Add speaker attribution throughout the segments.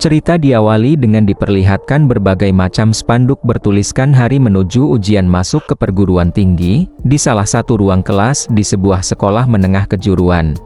Speaker 1: Cerita diawali dengan diperlihatkan berbagai macam spanduk bertuliskan hari menuju ujian masuk ke perguruan tinggi, di salah satu ruang kelas di sebuah sekolah menengah kejuruan.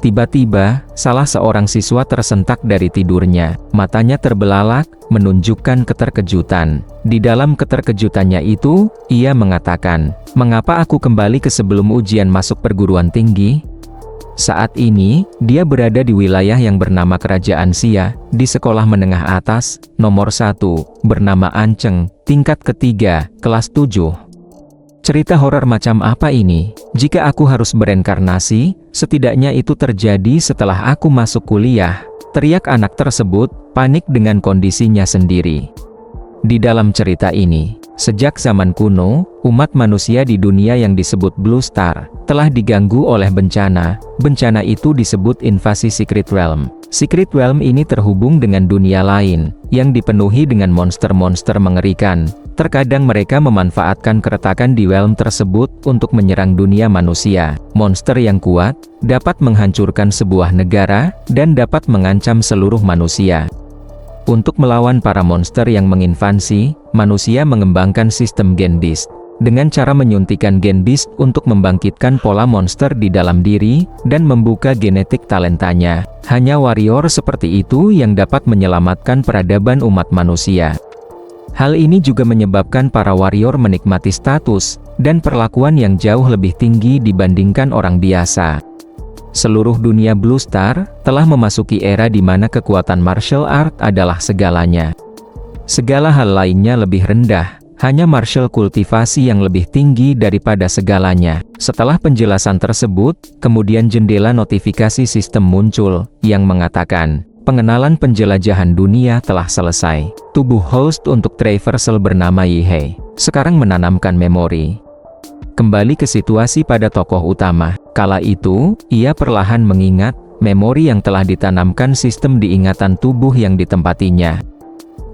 Speaker 1: Tiba-tiba, salah seorang siswa tersentak dari tidurnya, matanya terbelalak, menunjukkan keterkejutan. Di dalam keterkejutannya itu, ia mengatakan, "Mengapa aku kembali ke sebelum ujian masuk perguruan tinggi?" Saat ini, dia berada di wilayah yang bernama Kerajaan Xia, di sekolah menengah atas, nomor 1, bernama Anceng, tingkat ketiga, kelas 7. Cerita horor macam apa ini? Jika aku harus bereinkarnasi, setidaknya itu terjadi setelah aku masuk kuliah, teriak anak tersebut, panik dengan kondisinya sendiri. Di dalam cerita ini, sejak zaman kuno, umat manusia di dunia yang disebut Blue Star, telah diganggu oleh bencana. Bencana itu disebut invasi Secret Realm. Secret Realm ini terhubung dengan dunia lain, yang dipenuhi dengan monster-monster mengerikan. Terkadang mereka memanfaatkan keretakan di realm tersebut untuk menyerang dunia manusia. Monster yang kuat, dapat menghancurkan sebuah negara, dan dapat mengancam seluruh manusia. Untuk melawan para monster yang menginvasi, manusia mengembangkan sistem Gen Beast. Dengan cara menyuntikkan Gen Beast untuk membangkitkan pola monster di dalam diri, dan membuka genetik talentanya. Hanya warrior seperti itu yang dapat menyelamatkan peradaban umat manusia. Hal ini juga menyebabkan para warrior menikmati status, dan perlakuan yang jauh lebih tinggi dibandingkan orang biasa. Seluruh dunia Blue Star telah memasuki era di mana kekuatan martial art adalah segalanya. Segala hal lainnya lebih rendah, hanya martial kultivasi yang lebih tinggi daripada segalanya. Setelah penjelasan tersebut, kemudian jendela notifikasi sistem muncul, yang mengatakan, pengenalan penjelajahan dunia telah selesai. Tubuh host untuk traversal bernama Yihei sekarang menanamkan memori. Kembali ke situasi pada tokoh utama. Kala itu, ia perlahan mengingat memori yang telah ditanamkan sistem di ingatan tubuh yang ditempatinya.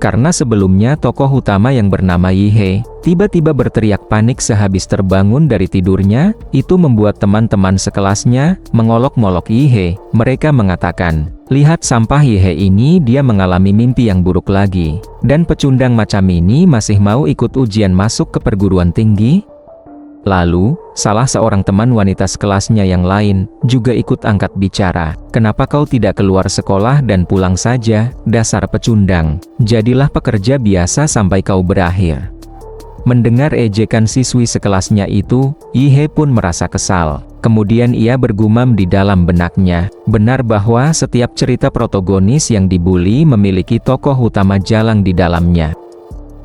Speaker 1: Karena sebelumnya tokoh utama yang bernama Yihei tiba-tiba berteriak panik sehabis terbangun dari tidurnya, itu membuat teman-teman sekelasnya mengolok-ngolok Yihei. Mereka mengatakan, "Lihat sampah Yihei ini, dia mengalami mimpi yang buruk lagi. Dan pecundang macam ini masih mau ikut ujian masuk ke perguruan tinggi?" Lalu, salah seorang teman wanita sekelasnya yang lain, juga ikut angkat bicara. "Kenapa kau tidak keluar sekolah dan pulang saja, dasar pecundang? Jadilah pekerja biasa sampai kau berakhir." Mendengar ejekan siswi sekelasnya itu, Yihei pun merasa kesal. Kemudian ia bergumam di dalam benaknya, benar bahwa setiap cerita protagonis yang dibully memiliki tokoh utama jalang di dalamnya.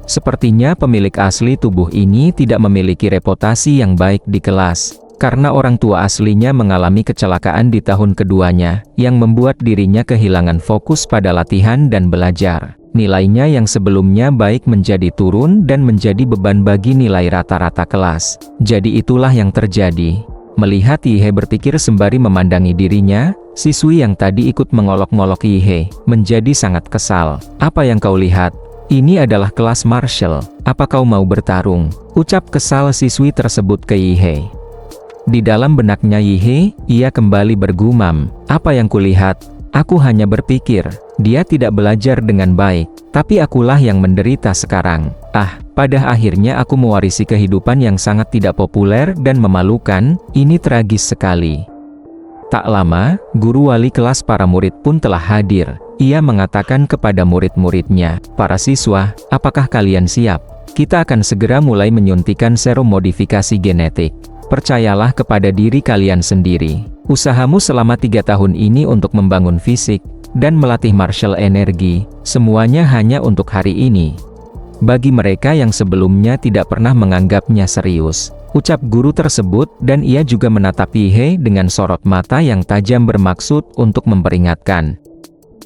Speaker 1: Sepertinya pemilik asli tubuh ini tidak memiliki reputasi yang baik di kelas, karena orang tua aslinya mengalami kecelakaan di tahun keduanya, yang membuat dirinya kehilangan fokus pada latihan dan belajar. Nilainya yang sebelumnya baik menjadi turun dan menjadi beban bagi nilai rata-rata kelas. Jadi itulah yang terjadi. Melihat Yihei berpikir sembari memandangi dirinya, siswi yang tadi ikut mengolok-ngolok Yihei menjadi sangat kesal. "Apa yang kau lihat? Ini adalah kelas martial. Apa kau mau bertarung?" ucap kesal siswi tersebut ke Yihei. Di dalam benaknya Yihei, ia kembali bergumam, "Apa yang kulihat? Aku hanya berpikir, dia tidak belajar dengan baik, tapi akulah yang menderita sekarang. Pada akhirnya aku mewarisi kehidupan yang sangat tidak populer dan memalukan, ini tragis sekali." Tak lama, guru wali kelas para murid pun telah hadir. Ia mengatakan kepada murid-muridnya, "Para siswa, apakah kalian siap? Kita akan segera mulai menyuntikkan serum modifikasi genetik. Percayalah kepada diri kalian sendiri. Usahamu selama 3 tahun ini untuk membangun fisik, dan melatih martial energi, semuanya hanya untuk hari ini." Bagi mereka yang sebelumnya tidak pernah menganggapnya serius, ucap guru tersebut, dan ia juga menatap Yihei dengan sorot mata yang tajam bermaksud untuk memperingatkan.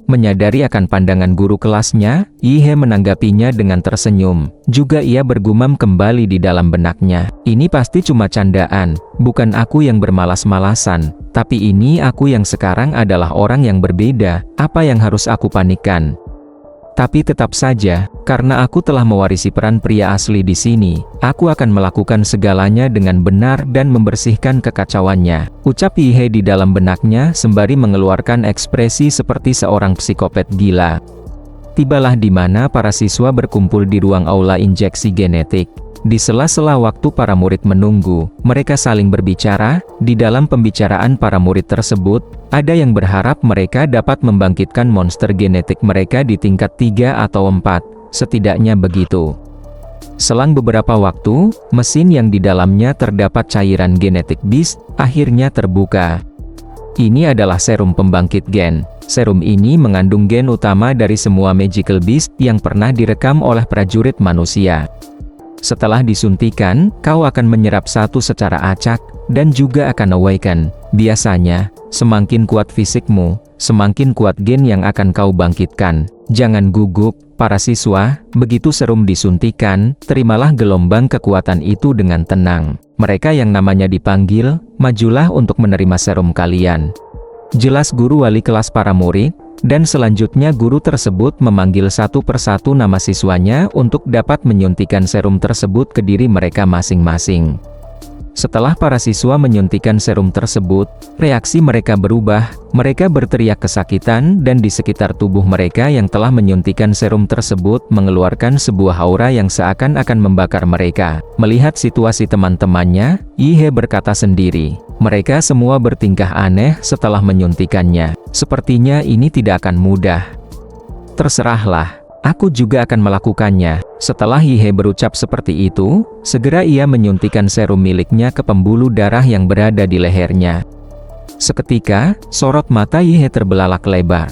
Speaker 1: Menyadari akan pandangan guru kelasnya, Yihei menanggapinya dengan tersenyum. Juga ia bergumam kembali di dalam benaknya, "Ini pasti cuma candaan, bukan aku yang bermalas-malasan, tapi ini aku yang sekarang adalah orang yang berbeda, apa yang harus aku panikkan?" Tapi tetap saja, karena aku telah mewarisi peran pria asli di sini, aku akan melakukan segalanya dengan benar dan membersihkan kekacauannya, ucap Yihei di dalam benaknya sembari mengeluarkan ekspresi seperti seorang psikopat gila. Tibalah di mana para siswa berkumpul di ruang aula injeksi genetik. Di sela-sela waktu para murid menunggu, mereka saling berbicara. Di dalam pembicaraan para murid tersebut, ada yang berharap mereka dapat membangkitkan monster genetik mereka di tingkat 3 atau 4, setidaknya begitu. Selang beberapa waktu, mesin yang di dalamnya terdapat cairan genetik Beast, akhirnya terbuka. Ini adalah serum pembangkit gen. Serum ini mengandung gen utama dari semua Magical Beast yang pernah direkam oleh prajurit manusia. Setelah disuntikan, kau akan menyerap satu secara acak, dan juga akan awaken. Biasanya, semakin kuat fisikmu, semakin kuat gen yang akan kau bangkitkan. Jangan gugup, para siswa, begitu serum disuntikan, terimalah gelombang kekuatan itu dengan tenang. Mereka yang namanya dipanggil, majulah untuk menerima serum kalian. Jelas guru wali kelas para murid, dan selanjutnya guru tersebut memanggil satu persatu nama siswanya untuk dapat menyuntikan serum tersebut ke diri mereka masing-masing. Setelah para siswa menyuntikan serum tersebut, reaksi mereka berubah, mereka berteriak kesakitan dan di sekitar tubuh mereka yang telah menyuntikan serum tersebut mengeluarkan sebuah aura yang seakan-akan membakar mereka. Melihat situasi teman-temannya, Yi He berkata sendiri, mereka semua bertingkah aneh setelah menyuntikannya. Sepertinya ini tidak akan mudah. Terserahlah. Aku juga akan melakukannya. Setelah Yi He berucap seperti itu, segera ia menyuntikan serum miliknya ke pembuluh darah yang berada di lehernya. Seketika, sorot mata Yi He terbelalak lebar.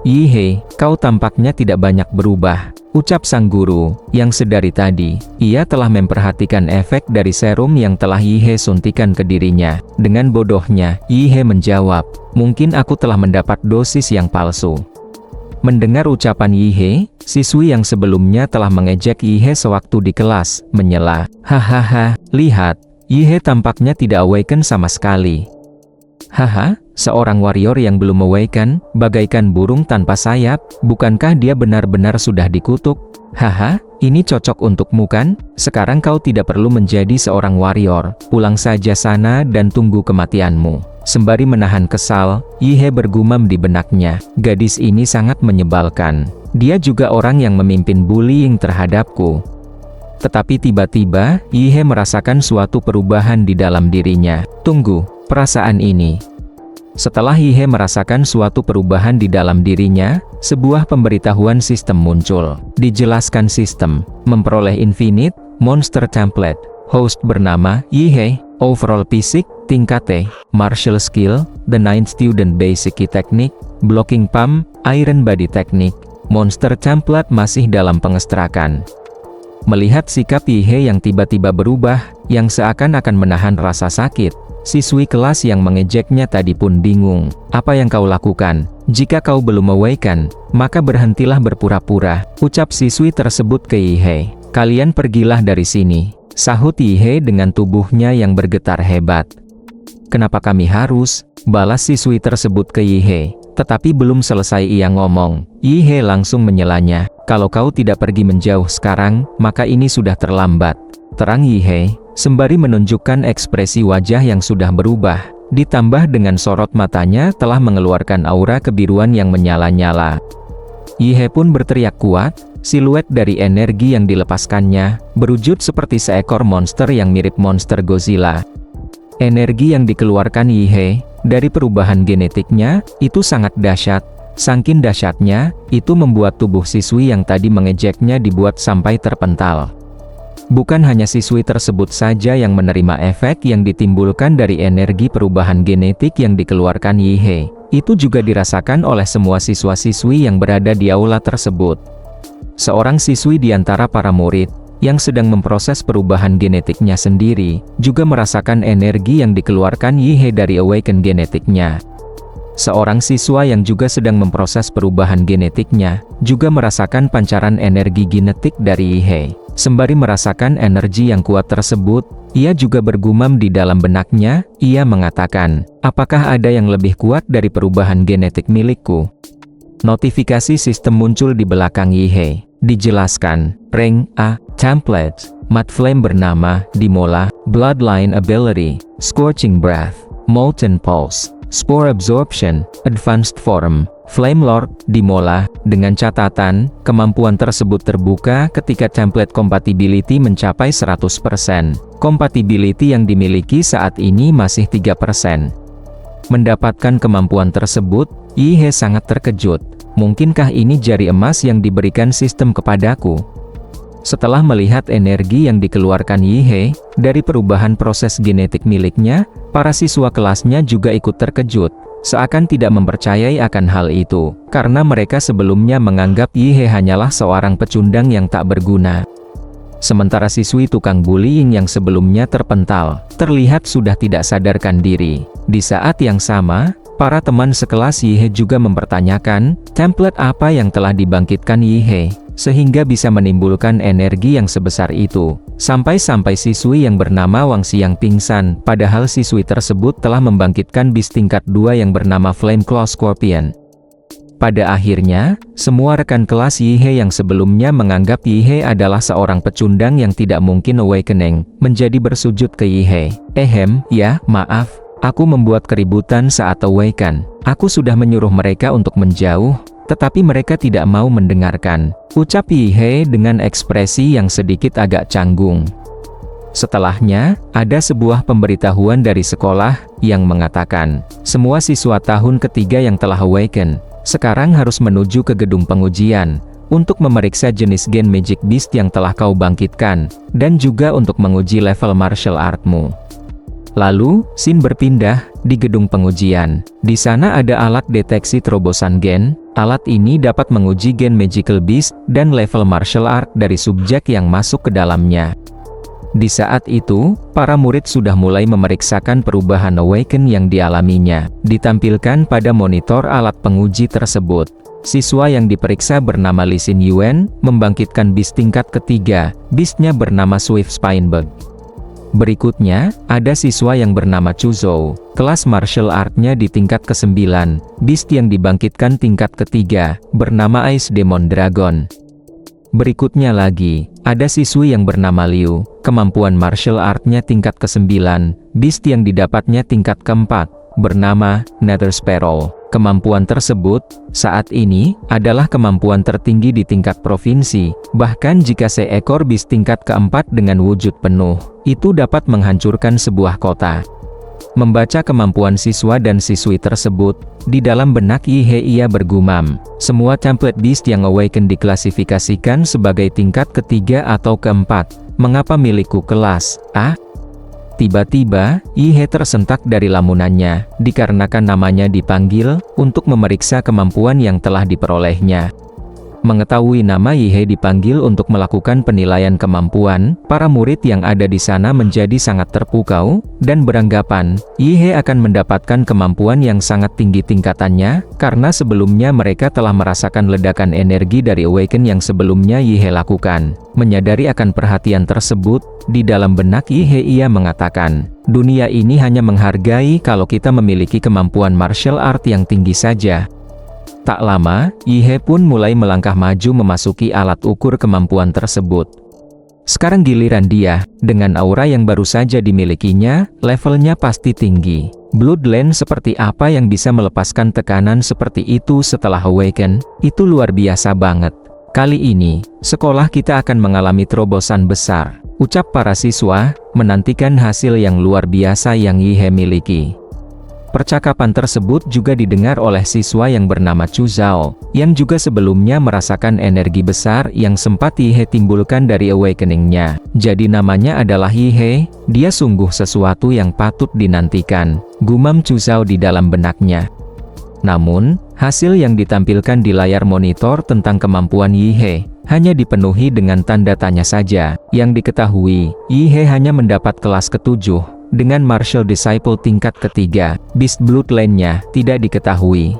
Speaker 1: Yi He, kau tampaknya tidak banyak berubah, ucap sang guru, yang sedari tadi, ia telah memperhatikan efek dari serum yang telah Yi He suntikan ke dirinya. Dengan bodohnya, Yi He menjawab, mungkin aku telah mendapat dosis yang palsu. Mendengar ucapan Yi He, siswi yang sebelumnya telah mengejek Yi He sewaktu di kelas, menyela. Hahaha, lihat, Yi He tampaknya tidak awaken sama sekali. Haha, seorang warrior yang belum awaken, bagaikan burung tanpa sayap, bukankah dia benar-benar sudah dikutuk? Haha, ini cocok untukmu kan? Sekarang kau tidak perlu menjadi seorang warrior, pulang saja sana dan tunggu kematianmu. Sembari menahan kesal, Yi He bergumam di benaknya, gadis ini sangat menyebalkan. Dia juga orang yang memimpin bullying terhadapku. Tetapi tiba-tiba, Yi He merasakan suatu perubahan di dalam dirinya. Tunggu, perasaan ini. Setelah Yi He merasakan suatu perubahan di dalam dirinya, sebuah pemberitahuan sistem muncul. Dijelaskan sistem, memperoleh Infinite Monster Template. Host bernama Yi He. Overall Fisik, tingkat T, Martial Skill, The Ninth Student Basic Key Technique, Blocking Pump, Iron Body Technique. Monster Template masih dalam pengekstrakan. Melihat sikap Yi He yang tiba-tiba berubah, yang seakan-akan menahan rasa sakit, siswi kelas yang mengejeknya tadi pun bingung. Apa yang kau lakukan? Jika kau belum awaken, maka berhentilah berpura-pura, ucap siswi tersebut ke Yi He. Kalian pergilah dari sini, sahut Yi He dengan tubuhnya yang bergetar hebat. Kenapa kami harus? Balas siswi tersebut ke Yi He. Tetapi belum selesai ia ngomong, Yi He langsung menyelanya. Kalau kau tidak pergi menjauh sekarang, maka ini sudah terlambat. Terang Yi He, sembari menunjukkan ekspresi wajah yang sudah berubah, ditambah dengan sorot matanya telah mengeluarkan aura kebiruan yang menyala-nyala. Yi He pun berteriak kuat. Siluet dari energi yang dilepaskannya, berwujud seperti seekor monster yang mirip monster Godzilla. Energi yang dikeluarkan Yi He, dari perubahan genetiknya, itu sangat dahsyat. Saking dahsyatnya, itu membuat tubuh siswi yang tadi mengejeknya dibuat sampai terpental. Bukan hanya siswi tersebut saja yang menerima efek yang ditimbulkan dari energi perubahan genetik yang dikeluarkan Yi He, itu juga dirasakan oleh semua siswa-siswi yang berada di aula tersebut. Seorang siswi di antara para murid, yang sedang memproses perubahan genetiknya sendiri, juga merasakan energi yang dikeluarkan Yi He dari awaken genetiknya. Seorang siswa yang juga sedang memproses perubahan genetiknya, juga merasakan pancaran energi genetik dari Yi He. Sembari merasakan energi yang kuat tersebut, ia juga bergumam di dalam benaknya, ia mengatakan, apakah ada yang lebih kuat dari perubahan genetik milikku? Notifikasi sistem muncul di belakang Yi He. Dijelaskan, Rank A, Templates, Mud Flame bernama, Dimola, Bloodline Ability, Scorching Breath, Molten Pulse, Spore Absorption, Advanced Form, Flame Lord, Dimola, dengan catatan, kemampuan tersebut terbuka ketika template compatibility mencapai 100%. Compatibility yang dimiliki saat ini masih 3%. Mendapatkan kemampuan tersebut, Yihe sangat terkejut. Mungkinkah ini jari emas yang diberikan sistem kepadaku? Setelah melihat energi yang dikeluarkan Yihe dari perubahan proses genetik miliknya, para siswa kelasnya juga ikut terkejut, seakan tidak mempercayai akan hal itu, karena mereka sebelumnya menganggap Yihe hanyalah seorang pecundang yang tak berguna. Sementara siswi tukang bullying yang sebelumnya terpental, terlihat sudah tidak sadarkan diri. Di saat yang sama, para teman sekelas Yihe juga mempertanyakan, template apa yang telah dibangkitkan Yihe, sehingga bisa menimbulkan energi yang sebesar itu. Sampai-sampai siswi yang bernama Wang Xiang pingsan, padahal siswi tersebut telah membangkitkan bis tingkat 2 yang bernama Flame Claw Scorpion. Pada akhirnya, semua rekan kelas Yihe yang sebelumnya menganggap Yihe adalah seorang pecundang yang tidak mungkin awakening, menjadi bersujud ke Yihe. Ya, maaf, aku membuat keributan saat awaken. Aku sudah menyuruh mereka untuk menjauh, tetapi mereka tidak mau mendengarkan, ucap Yihe dengan ekspresi yang sedikit agak canggung. Setelahnya, ada sebuah pemberitahuan dari sekolah, yang mengatakan, semua siswa tahun ketiga yang telah awaken, sekarang harus menuju ke gedung pengujian, untuk memeriksa jenis gen Magic Beast yang telah kau bangkitkan, dan juga untuk menguji level martial artmu. Lalu, Sin berpindah di gedung pengujian. Di sana ada alat deteksi terobosan gen. Alat ini dapat menguji gen Magical Beast dan level martial art dari subjek yang masuk ke dalamnya. Di saat itu, para murid sudah mulai memeriksakan perubahan awaken yang dialaminya. Ditampilkan pada monitor alat penguji tersebut. Siswa yang diperiksa bernama Lee Xin Yuan, membangkitkan beast tingkat ketiga, beastnya bernama Swift Spinebug. Berikutnya, ada siswa yang bernama Chu Zhou, kelas martial artnya di tingkat ke-9, beast yang dibangkitkan tingkat ketiga, bernama Ice Demon Dragon. Berikutnya lagi, ada siswi yang bernama Liu, kemampuan martial artnya tingkat ke-9, beast yang didapatnya tingkat ke-4, bernama Nether Sparrow. Kemampuan tersebut, saat ini, adalah kemampuan tertinggi di tingkat provinsi, bahkan jika seekor beast tingkat ke-4 dengan wujud penuh, itu dapat menghancurkan sebuah kota. Membaca kemampuan siswa dan siswi tersebut, di dalam benak Yihe ia bergumam, semua template beast yang awaken diklasifikasikan sebagai tingkat ketiga atau keempat, mengapa milikku kelas A? Tiba-tiba, Yihe tersentak dari lamunannya, dikarenakan namanya dipanggil, untuk memeriksa kemampuan yang telah diperolehnya. Mengetahui nama Yihe dipanggil untuk melakukan penilaian kemampuan, para murid yang ada di sana menjadi sangat terpukau, dan beranggapan, Yihe akan mendapatkan kemampuan yang sangat tinggi tingkatannya, karena sebelumnya mereka telah merasakan ledakan energi dari awaken yang sebelumnya Yihe lakukan. Menyadari akan perhatian tersebut, di dalam benak Yihe ia mengatakan, dunia ini hanya menghargai kalau kita memiliki kemampuan martial art yang tinggi saja. Tak lama, Yihe pun mulai melangkah maju memasuki alat ukur kemampuan tersebut. Sekarang giliran dia, dengan aura yang baru saja dimilikinya, levelnya pasti tinggi. Bloodline seperti apa yang bisa melepaskan tekanan seperti itu setelah awaken, itu luar biasa banget. Kali ini, sekolah kita akan mengalami terobosan besar, ucap para siswa, menantikan hasil yang luar biasa yang Yihe miliki. Percakapan tersebut juga didengar oleh siswa yang bernama Chu Zhao, yang juga sebelumnya merasakan energi besar yang sempat Yihe timbulkan dari awakening-nya. Jadi namanya adalah Yihe, dia sungguh sesuatu yang patut dinantikan, gumam Chu Zhao di dalam benaknya. Namun, hasil yang ditampilkan di layar monitor tentang kemampuan Yihe, hanya dipenuhi dengan tanda tanya saja. Yang diketahui, Yihe hanya mendapat kelas ke-7, dengan Martial Disciple tingkat ketiga, Beast Bloodline-nya tidak diketahui.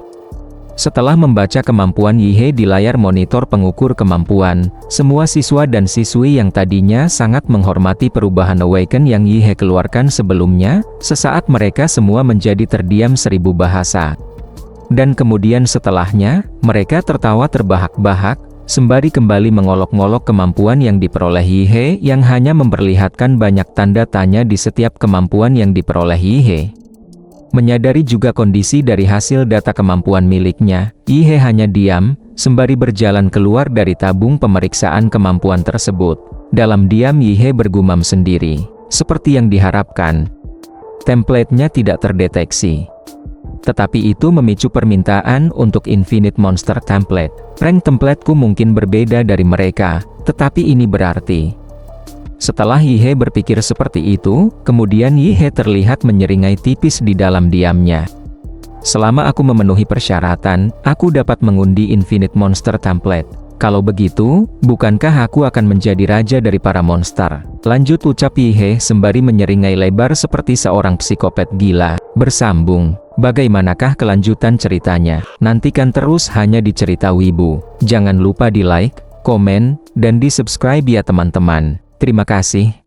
Speaker 1: Setelah membaca kemampuan Yihe di layar monitor pengukur kemampuan, semua siswa dan siswi yang tadinya sangat menghormati perubahan awaken yang Yihe keluarkan sebelumnya, sesaat mereka semua menjadi terdiam 1000 bahasa. Dan kemudian setelahnya, mereka tertawa terbahak-bahak, sembari kembali mengolok-ngolok kemampuan yang diperoleh Yihe yang hanya memperlihatkan banyak tanda tanya di setiap kemampuan yang diperoleh Yihe. Menyadari juga kondisi dari hasil data kemampuan miliknya, Yihe hanya diam, sembari berjalan keluar dari tabung pemeriksaan kemampuan tersebut. Dalam diam Yihe bergumam sendiri. Seperti yang diharapkan, template-nya tidak terdeteksi. Tetapi itu memicu permintaan untuk Infinite Monster Template. Rank templateku mungkin berbeda dari mereka, tetapi ini berarti. Setelah Yihe berpikir seperti itu, kemudian Yihe terlihat menyeringai tipis di dalam diamnya. Selama aku memenuhi persyaratan, aku dapat mengundi Infinite Monster Template. Kalau begitu, bukankah aku akan menjadi raja dari para monster? Lanjut ucap Yihe sembari menyeringai lebar seperti seorang psikopat gila. Bersambung, bagaimanakah kelanjutan ceritanya? Nantikan terus hanya di Cerita Wibu. Jangan lupa di like, komen, dan di subscribe ya teman-teman. Terima kasih.